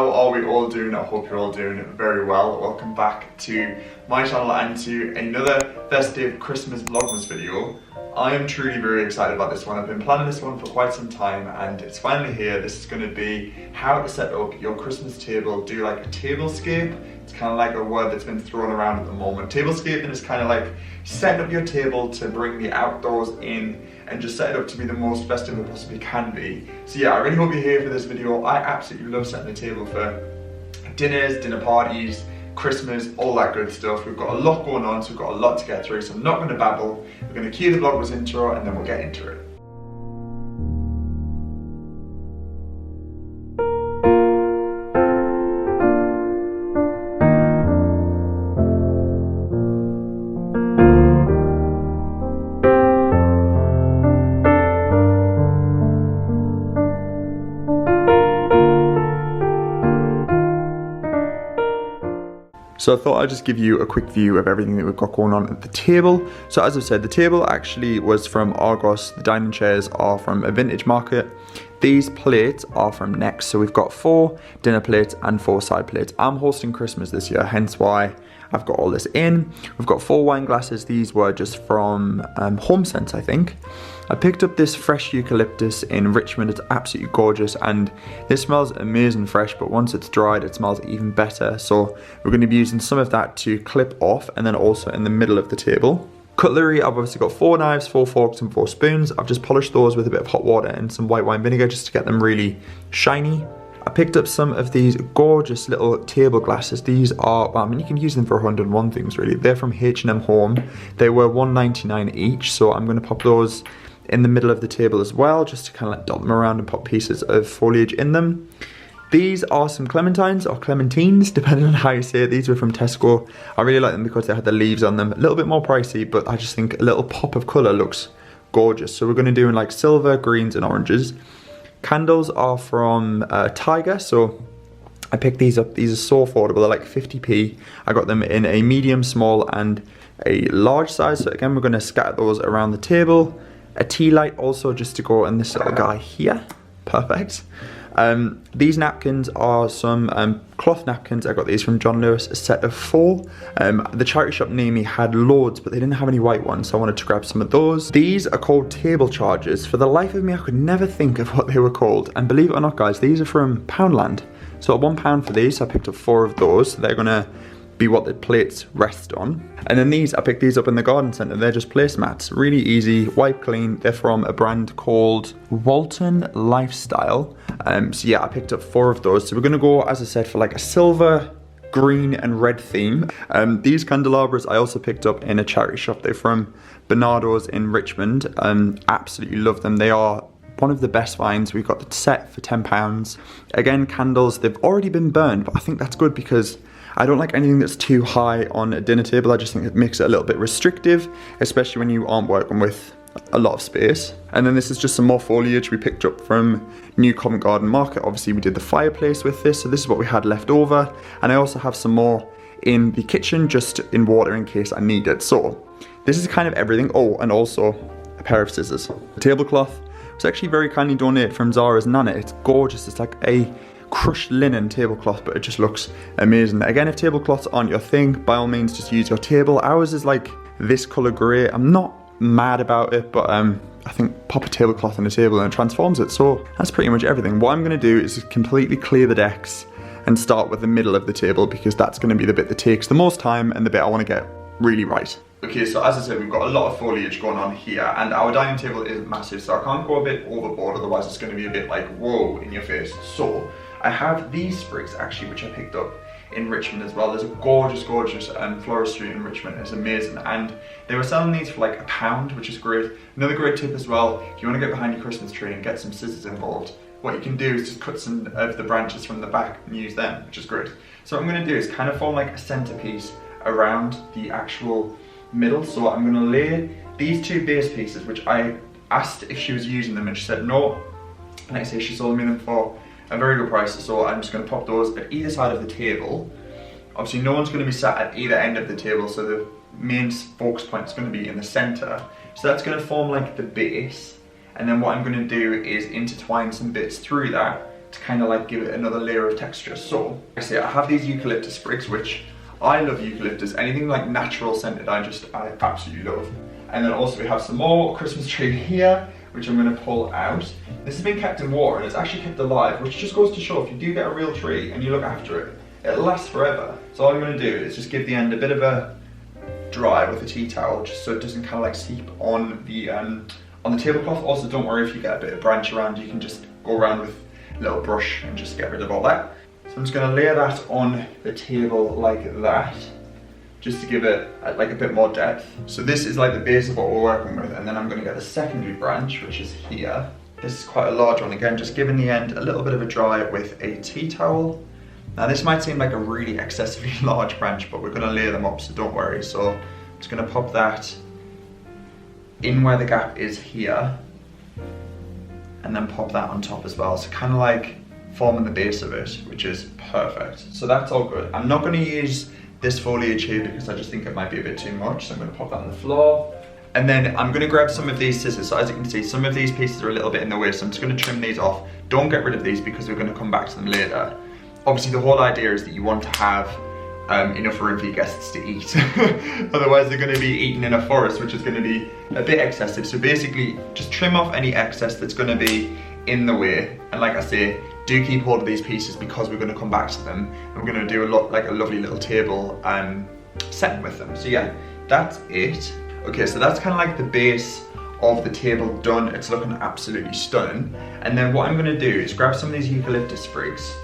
how are we all doing? I hope you're all doing very well. Welcome back to my channel and to another festive Christmas Vlogmas video. I am truly very excited about this one. I've been planning this one for quite some time and it's finally here. This is going to be how to set up your Christmas table, do like a tablescape. It's kind of like a word that's been thrown around at the moment. Tablescaping is kind of like setting up your table to bring the outdoors in and just set it up to be the most festive it possibly can be. So yeah, I really hope you're here for this video. I absolutely love setting the table for dinners, dinner parties, Christmas, all that good stuff. We've got a lot going on, so we've got a lot to get through, so I'm not going to babble. We're going to cue the Vlogmas intro and then we'll get into it. So I thought I'd just give you a quick view of everything that we've got going on at the table. So as I've said, the table actually was from Argos. The dining chairs are from a vintage market. These plates are from Next. So we've got 4 dinner plates and 4 side plates. I'm hosting Christmas this year, hence why I've got all this in. We've got 4 wine glasses. These were just from Home Sense, I think. I picked up this fresh eucalyptus in Richmond. It's absolutely gorgeous and this smells amazing fresh, but once it's dried it smells even better. So we're going to be using some of that to clip off and then also in the middle of the table. Cutlery, I've obviously got 4 knives, 4 forks and 4 spoons. I've just polished those with a bit of hot water and some white wine vinegar just to get them really shiny. I picked up some of these gorgeous little table glasses. These are, well, I mean, you can use them for 101 things really. They're from H&M Home. They were $1.99 each, so I'm going to pop those in the middle of the table as well, just to kind of like dot them around and pop pieces of foliage in them. These are some clementines or clementines, depending on how you say it. These were from Tesco. I really like them because they had the leaves on them. A little bit more pricey, but I just think a little pop of colour looks gorgeous. So we're going to do in like silver, greens and oranges. Candles are from Tiger, so I picked these up. These are so affordable, they're like 50p. I got them in a medium, small and a large size. So again, we're going to scatter those around the table. A tea light also just to go in this little guy here. Perfect. These napkins are some cloth napkins. I got these from John Lewis, a set of 4. The charity shop near me had loads, but they didn't have any white ones, so I wanted to grab some of those. These are called table chargers. For the life of me, I could never think of what they were called. And believe it or not, guys, these are from Poundland. So at £1 for these, so I picked up 4 of those. So they're gonna be what the plates rest on. And then these, I picked these up in the garden centre. They're just placemats, really easy, wipe clean. They're from a brand called Walton Lifestyle. So yeah, I picked up 4 of those. So we're gonna go, as I said, for like a silver, green and red theme. These candelabras I also picked up in a charity shop. They're from Bernardo's in Richmond. Absolutely love them. They are one of the best finds. We got the set for £10. Again, candles, they've already been burned, but I think that's good because I don't like anything that's too high on a dinner table. I just think it makes it a little bit restrictive, especially when you aren't working with a lot of space. And then this is just some more foliage we picked up from New Covent Garden Market. Obviously we did the fireplace with this, so this is what we had left over. And I also have some more in the kitchen just in water in case I need it. So this is kind of everything. Oh, and also a pair of scissors. The tablecloth was actually very kindly donated from Zara's Nana. It's gorgeous. It's like a crushed linen tablecloth, but it just looks amazing. Again, if tablecloths aren't your thing, by all means just use your table. Ours is like this colour grey. I'm not mad about it, but I think pop a tablecloth on the table and it transforms it. So that's pretty much everything. What I'm going to do is completely clear the decks and start with the middle of the table because that's going to be the bit that takes the most time and the bit I want to get really right. Okay, so as I said, we've got a lot of foliage going on here and our dining table is massive, so I can't go a bit overboard, otherwise it's going to be a bit like whoa in your face. So I have these sprigs actually, which I picked up in Richmond as well. There's a gorgeous floristry in Richmond. It's amazing, and they were selling these for like £1, which is great. Another great tip as well, if you want to get behind your Christmas tree and get some scissors involved, what you can do is just cut some of the branches from the back and use them, which is great. So what I'm going to do is kind of form like a centerpiece around the actual middle. So I'm going to lay these 2 base pieces, which I asked if she was using them and she said no. And like I say, she sold me them for a very good price, so I'm just going to pop those at either side of the table. Obviously no one's going to be sat at either end of the table, so the main focus point is going to be in the centre. So that's going to form like the base, and then what I'm going to do is intertwine some bits through that to kind of like give it another layer of texture. So I have these eucalyptus sprigs, which I love eucalyptus. Anything like natural scented, I absolutely love. And then also we have some more Christmas tree here, which I'm going to pull out. This has been kept in water and it's actually kept alive, which just goes to show if you do get a real tree and you look after it, it'll last forever. So all I'm going to do is just give the end a bit of a dry with a tea towel, just so it doesn't kind of like seep on the tablecloth. Also, don't worry if you get a bit of branch around, you can just go around with a little brush and just get rid of all that. So I'm just going to layer that on the table like that, just to give it like a bit more depth. So this is like the base of what we're working with, and then I'm going to get the secondary branch, which is here. This is quite a large one. Again, just giving the end a little bit of a dry with a tea towel. Now this might seem like a really excessively large branch, but we're going to layer them up, so don't worry. So I'm just going to pop that in where the gap is here, and then pop that on top as well. So kind of like forming the base of it, which is perfect. So that's all good. I'm not going to use this foliage here because I just think it might be a bit too much. So I'm going to pop that on the floor. And then I'm going to grab some of these scissors. So as you can see, some of these pieces are a little bit in the way. So I'm just going to trim these off. Don't get rid of these because we're going to come back to them later. Obviously the whole idea is that you want to have enough room for your guests to eat. Otherwise they're going to be eating in a forest, which is going to be a bit excessive. So basically just trim off any excess that's going to be in the way. And like I say, do keep hold of these pieces because we're going to come back to them. And we're going to do a lovely little table setting with them. So yeah, that's it. Okay, so that's kind of like the base of the table done. It's looking absolutely stunning. And then what I'm going to do is grab some of these eucalyptus sprigs,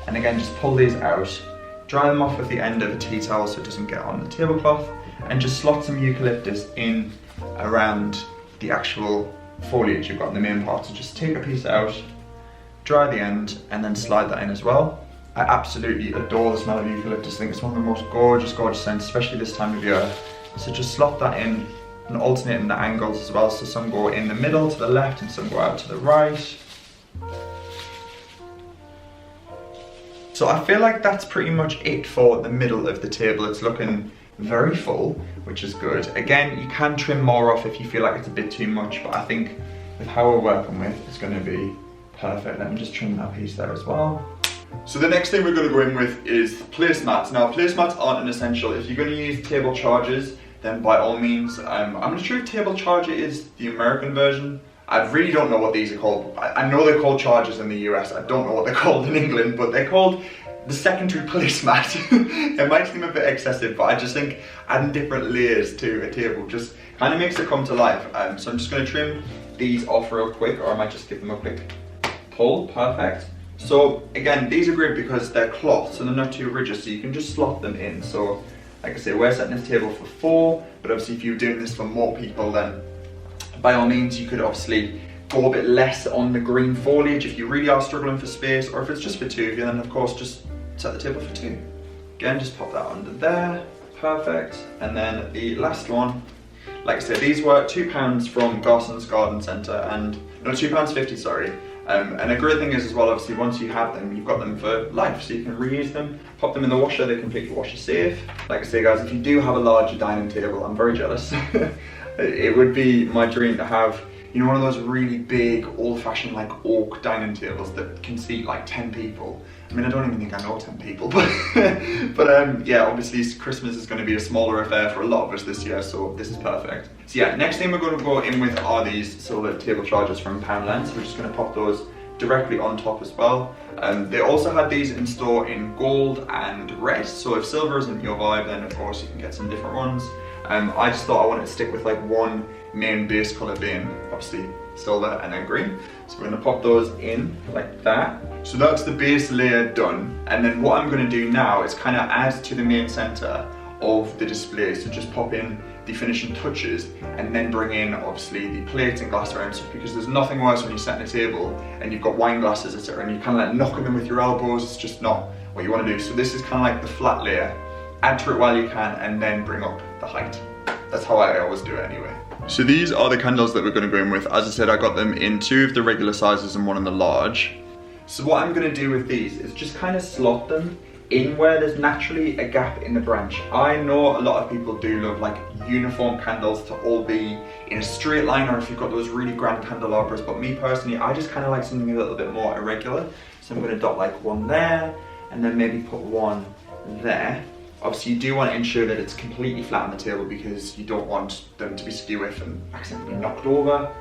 and again just pull these out, dry them off with the end of a tea towel so it doesn't get on the tablecloth, and just slot some eucalyptus in around the actual foliage you've got in the main part. So just take a piece out, dry the end, and then slide that in as well. I absolutely adore the smell of eucalyptus. I think it's one of the most gorgeous scents, especially this time of year. So just slot that in and alternating the angles as well. So some go in the middle to the left and some go out to the right. So I feel like that's pretty much it for the middle of the table. It's looking very full, which is good. Again, you can trim more off if you feel like it's a bit too much, but I think with how we're working with, it's going to be perfect. Let me just trim that piece there as well. So the next thing we're going to go in with is placemats. Now placemats aren't an essential. If you're going to use table chargers, then by all means, I'm not sure if table charger is the American version. I really don't know what these are called. I know they're called chargers in the US. I don't know what they're called in England, but they're called the secondary placemat. It might seem a bit excessive, but I just think adding different layers to a table just kind of makes it come to life. So I'm just going to trim these off real quick, or I might just give them a quick pull. Perfect. So again, these are great because they're cloth, so they're not too rigid, so you can just slot them in. So like I say, we're setting this table for 4, but obviously if you're doing this for more people, then by all means you could obviously go a bit less on the green foliage if you really are struggling for space, or if it's just for 2 of you, then of course just set the table for 2. Again, just pop that under there. Perfect. And then the last one, like I said, these were £2 from Garson's Garden Centre, and no, £2.50, sorry. And a great thing is as well, obviously once you have them, you've got them for life, so you can reuse them, pop them in the washer, they're completely washer safe. Like I say guys, if you do have a larger dining table, I'm very jealous. It would be my dream to have, you know, one of those really big, old-fashioned like oak dining tables that can seat like 10 people. I mean, I don't even think I know 10 people, but yeah, obviously Christmas is going to be a smaller affair for a lot of us this year, so this is perfect. So yeah, next thing we're going to go in with are these solar table chargers from Poundland. So we're just going to pop those directly on top as well. They also had these in store in gold and red, so if silver isn't your vibe, then of course you can get some different ones. I just thought I wanted to stick with like one main base colour being obviously silver and then green. So we're going to pop those in like that. So that's the base layer done, and then what I'm going to do now is kind of add to the main centre of the display. So just pop in the finishing touches and then bring in obviously the plates and glassware and stuff, because there's nothing worse when you're setting a table and you've got wine glasses etc and you kind of like knocking them with your elbows. It's just not what you want to do. So this is kind of like the flat layer. Add to it while you can and then bring up the height. That's how I always do it anyway. So these are the candles that we're going to go in with. As I said, I got them in 2 of the regular sizes and 1 in the large. So what I'm going to do with these is just kind of slot them in where there's naturally a gap in the branch. I know a lot of people do love like uniform candles to all be in a straight line, or if you've got those really grand candelabras, but me personally, I just kind of like something a little bit more irregular. So I'm going to dot like one there, and then maybe put one there. Obviously you do want to ensure that it's completely flat on the table because you don't want them to be skew-if and accidentally knocked over.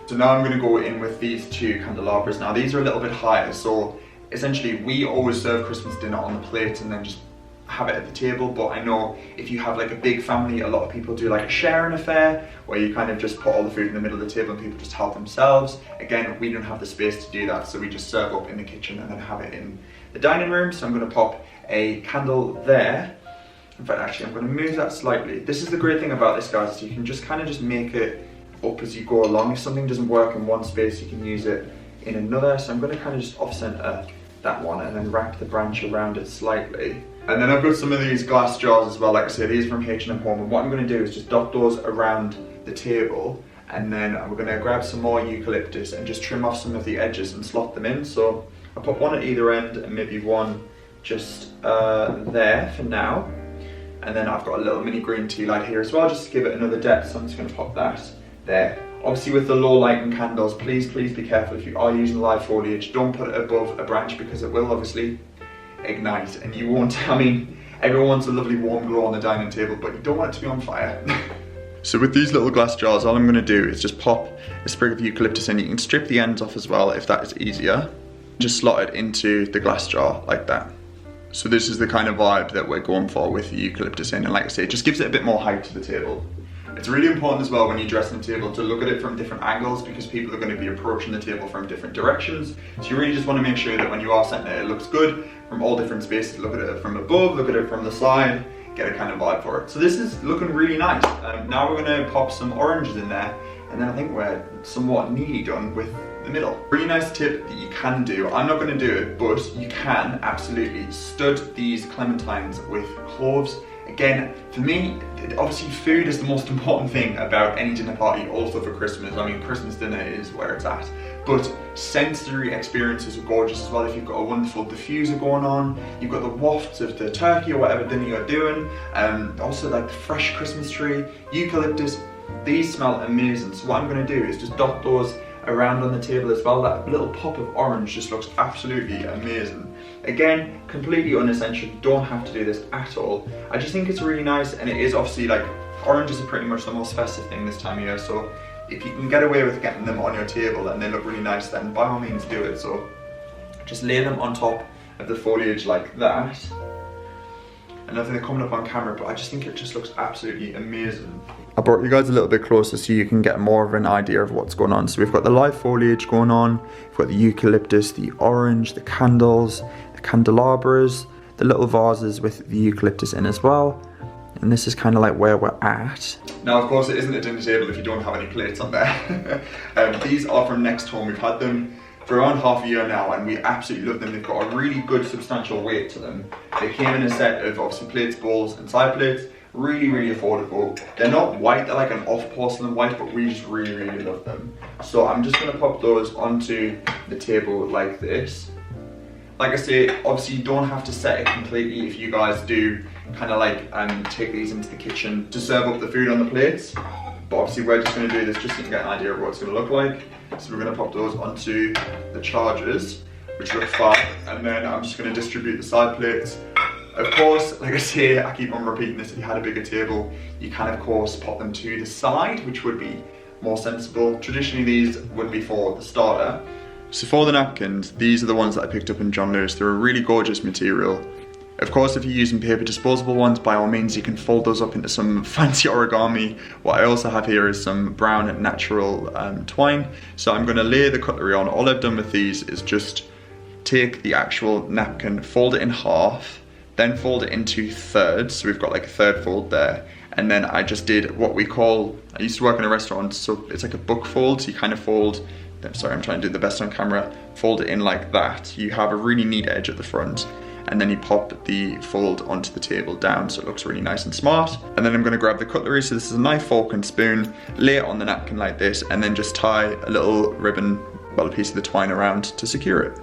So now I'm going to go in with these two candelabras. Now these are a little bit higher, so essentially we always serve Christmas dinner on the plate and then just have it at the table, but I know if you have like a big family, a lot of people do like a sharing affair where you kind of just put all the food in the middle of the table and people just help themselves. Again, we don't have the space to do that, so we just serve up in the kitchen and then have it in the dining room. So I'm going to pop a candle there. In fact, actually I'm going to move that slightly. This is the great thing about this, guys, is you can just kind of just make it up as you go along. If something doesn't work in one space, you can use it in another. So I'm going to kind of just off center that one and then wrap the branch around it slightly. And then I've got some of these glass jars as well. Like I said, these are from H&M Home, and what I'm going to do is just dot those around the table, and then I'm going to grab some more eucalyptus and just trim off some of the edges and slot them in. So I'll put one at either end and maybe one just there for now. And then I've got a little mini green tea light here as well, just to give it another depth. So I'm just going to pop that there. Obviously with the low lighting candles, please be careful if you are using live foliage. Don't put it above a branch because it will obviously ignite and you won't, I mean, everyone wants a lovely warm glow on the dining table, but you don't want it to be on fire. So with these little glass jars, all I'm going to do is just pop a sprig of eucalyptus in. You can strip the ends off as well if that is easier. Just slot it into the glass jar like that. So this is the kind of vibe that we're going for with the eucalyptus in, and like I say, it just gives it a bit more height to the table. It's really important as well when you're dressing the table to look at it from different angles, because people are going to be approaching the table from different directions. So you really just want to make sure that when you are setting it, it looks good from all different spaces. Look at it from above, look at it from the side, get a kind of vibe for it. So this is looking really nice. Now we're going to pop some oranges in there, and then I think we're somewhat nearly done with the middle. Really nice tip that you can do, I'm not going to do it, but you can absolutely stud these clementines with cloves. Again, for me, obviously food is the most important thing about any dinner party, also for Christmas. I mean, Christmas dinner is where it's at. But sensory experiences are gorgeous as well. If you've got a wonderful diffuser going on, you've got the wafts of the turkey or whatever dinner you're doing, also like the fresh Christmas tree, eucalyptus, these smell amazing. So what I'm going to do is just dot those around on the table as well. That little pop of orange just looks absolutely amazing. Again, completely unessential, you don't have to do this at all. I just think it's really nice, and it is obviously like, oranges are pretty much the most festive thing this time of year, so if you can get away with getting them on your table and they look really nice, then by all means do it. So just lay them on top of the foliage like that. I know they're coming up on camera, but I just think it just looks absolutely amazing. I brought you guys a little bit closer so you can get more of an idea of what's going on. So we've got the live foliage going on, we've got the eucalyptus, the orange, the candles, the candelabras, the little vases with the eucalyptus in as well. And this is kind of like where we're at. Now, of course, it isn't a dinner table if you don't have any plates on there. These are from Next Home. We've had them for around half a year now, and we absolutely love them. They've got a really good substantial weight to them. They came in a set of obviously plates, bowls, and side plates. Really, really affordable. They're not white, they're like an off porcelain white, but we just really, really love them. So I'm just gonna pop those onto the table like this. Like I say, obviously you don't have to set it completely if you guys do kind of like take these into the kitchen to serve up the food on the plates. But obviously we're just going to do this just so you can get an idea of what it's going to look like. So we're going to pop those onto the chargers, which look fine. And then I'm just going to distribute the side plates. Of course, like I say, I keep on repeating this, if you had a bigger table, you can of course pop them to the side, which would be more sensible. Traditionally these would be for the starter. So for the napkins, these are the ones that I picked up in John Lewis. They're a really gorgeous material. Of course, if you're using paper disposable ones, by all means you can fold those up into some fancy origami. What I also have here is some brown natural twine. So I'm going to lay the cutlery on. All I've done with these is just take the actual napkin, fold it in half, then fold it into thirds. So we've got like a third fold there. And then I just did what we call, I used to work in a restaurant, so it's like a book fold. So you kind of fold, sorry, I'm trying to do the best on camera, fold it in like that. You have a really neat edge at the front. And then you pop the fold onto the table down so it looks really nice and smart. And then I'm going to grab the cutlery, so this is a knife, fork and spoon, lay it on the napkin like this, and then just tie a little ribbon, well, a piece of the twine around to secure it.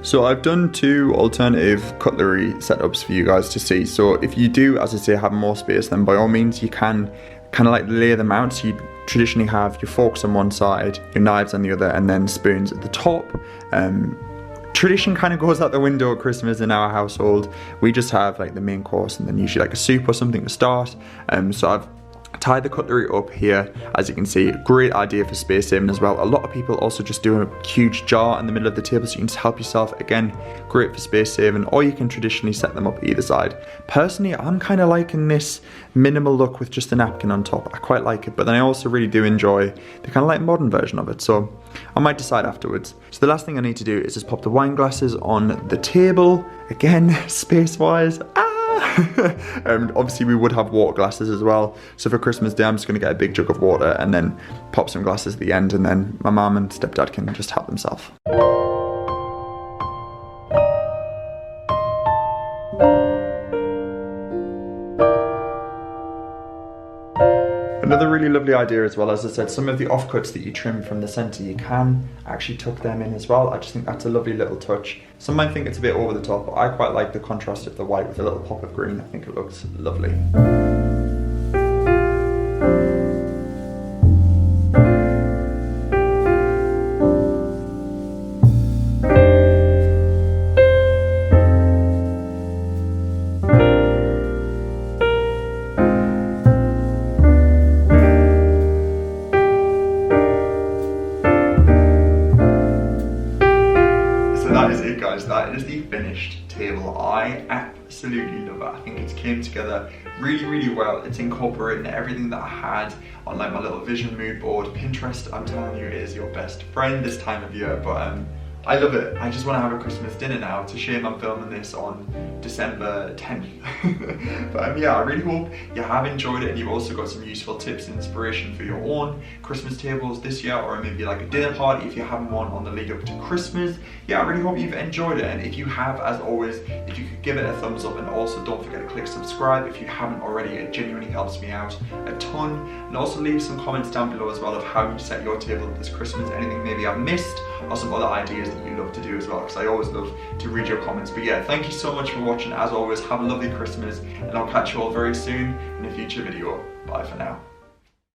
So I've done 2 alternative cutlery setups for you guys to see. So if you do, as I say, have more space, then by all means you can kind of like lay them out. So you traditionally have your forks on one side, your knives on the other, and then spoons at the top. Tradition kind of goes out the window at Christmas in our household. We just have like the main course and then usually like a soup or something to start. So I've tied the cutlery up here, as you can see. Great idea for space saving as well. A lot of people also just do a huge jar in the middle of the table so you can just help yourself. Again, great for space saving, or you can traditionally set them up either side. Personally, I'm kind of liking this minimal look with just a napkin on top. I quite like it, but then I also really do enjoy the kind of like modern version of it, so I might decide afterwards. So the last thing I need to do is just pop the wine glasses on the table. Again, space-wise, obviously we would have water glasses as well, so for Christmas Day I'm just going to get a big jug of water and then pop some glasses at the end, and then my mum and stepdad can just help themselves. Another really lovely idea as well, as I said, some of the offcuts that you trim from the centre, you can actually tuck them in as well. I just think that's a lovely little touch. Some might think it's a bit over the top, but I quite like the contrast of the white with a little pop of green. I think it looks lovely. That is the finished table. I absolutely love it. I think it's came together really well. It's incorporating everything that I had on like my little vision mood board. Pinterest, I'm telling you, is your best friend this time of year, but I love it. I just want to have a Christmas dinner now. It's a shame I'm filming this on December 10th. But yeah, I really hope you have enjoyed it and you've also got some useful tips and inspiration for your own Christmas tables this year, or maybe like a dinner party if you're having one on the lead up to Christmas. Yeah, I really hope you've enjoyed it, and if you have, as always, if you could give it a thumbs up, and also don't forget to click subscribe if you haven't already. It genuinely helps me out a ton. And also leave some comments down below as well of how you set your table up this Christmas, anything maybe I've missed, or some other ideas that you love to do as well, because I always love to read your comments. But yeah, thank you so much for watching. As always, have a lovely Christmas, and I'll catch you all very soon in a future video. Bye for now.